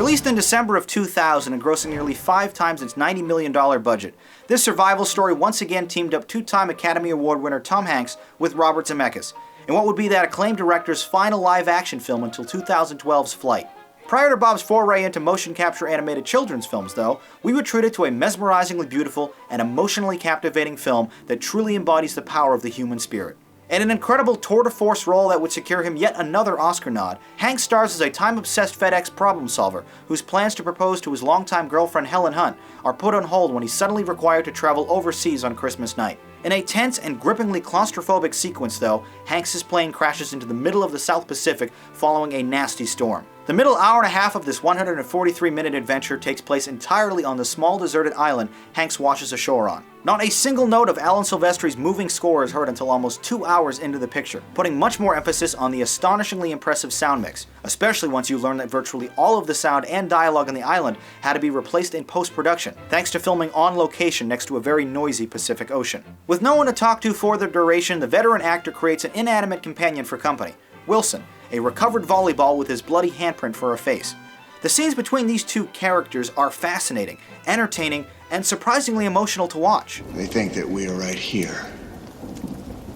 Released in December of 2000 and grossing nearly 5 times its $90 million budget, this survival story once again teamed up two-time Academy Award winner Tom Hanks with Robert Zemeckis in what would be that acclaimed director's final live-action film until 2012's Flight. Prior to Bob's foray into motion capture animated children's films, though, we were treated to a mesmerizingly beautiful and emotionally captivating film that truly embodies the power of the human spirit. In an incredible tour-de-force role that would secure him yet another Oscar nod, Hanks stars as a time-obsessed FedEx problem solver whose plans to propose to his longtime girlfriend Helen Hunt are put on hold when he's suddenly required to travel overseas on Christmas night. In a tense and grippingly claustrophobic sequence, though, Hanks' plane crashes into the middle of the South Pacific following a nasty storm. The middle hour and a half of this 143-minute adventure takes place entirely on the small deserted island Hanks washes ashore on. Not a single note of Alan Silvestri's moving score is heard until almost 2 hours into the picture, putting much more emphasis on the astonishingly impressive sound mix, especially once you learn that virtually all of the sound and dialogue on the island had to be replaced in post-production, thanks to filming on location next to a very noisy Pacific Ocean. With no one to talk to for the duration, the veteran actor creates an inanimate companion for company, Wilson, a recovered volleyball with his bloody handprint for a face. The scenes between these two characters are fascinating, entertaining, and surprisingly emotional to watch. They think that we are right here,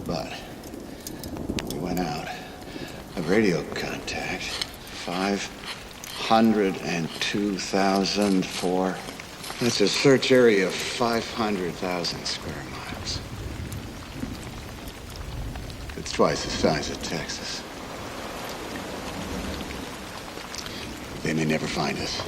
but we went out of radio contact 502,004. That's a search area of 500,000 square miles. It's twice the size of Texas. They may never find us.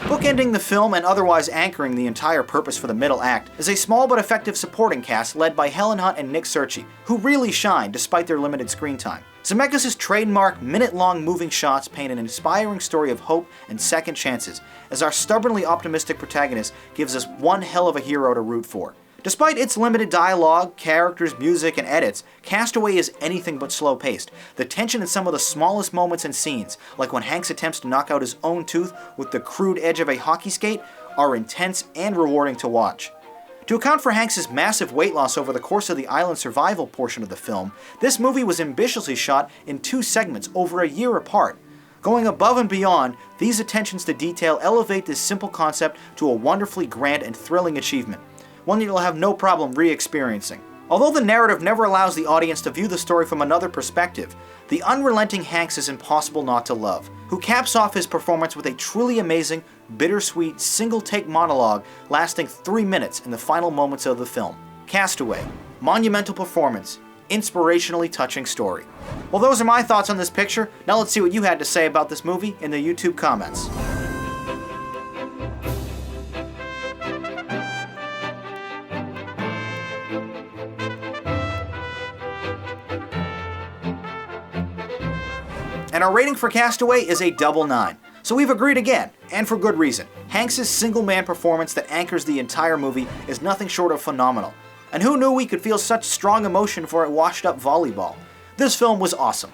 Bookending the film and otherwise anchoring the entire purpose for the middle act is a small but effective supporting cast led by Helen Hunt and Nick Searcy, who really shine despite their limited screen time. Zemeckis' trademark minute-long moving shots paint an inspiring story of hope and second chances, as our stubbornly optimistic protagonist gives us one hell of a hero to root for. Despite its limited dialogue, characters, music, and edits, Castaway is anything but slow-paced. The tension in some of the smallest moments and scenes, like when Hanks attempts to knock out his own tooth with the crude edge of a hockey skate, are intense and rewarding to watch. To account for Hanks' massive weight loss over the course of the island survival portion of the film, this movie was ambitiously shot in 2 segments over a year apart. Going above and beyond, these attentions to detail elevate this simple concept to a wonderfully grand and thrilling achievement, one that you'll have no problem re-experiencing. Although the narrative never allows the audience to view the story from another perspective, the unrelenting Hanks is impossible not to love, who caps off his performance with a truly amazing, bittersweet, single-take monologue lasting 3 minutes in the final moments of the film. Castaway. Monumental performance. Inspirationally touching story. Well, those are my thoughts on this picture. Now let's see what you had to say about this movie in the YouTube comments. And our rating for Castaway is a double 9. So we've agreed again, and for good reason. Hanks' single-man performance that anchors the entire movie is nothing short of phenomenal. And who knew we could feel such strong emotion for a washed-up volleyball? This film was awesome.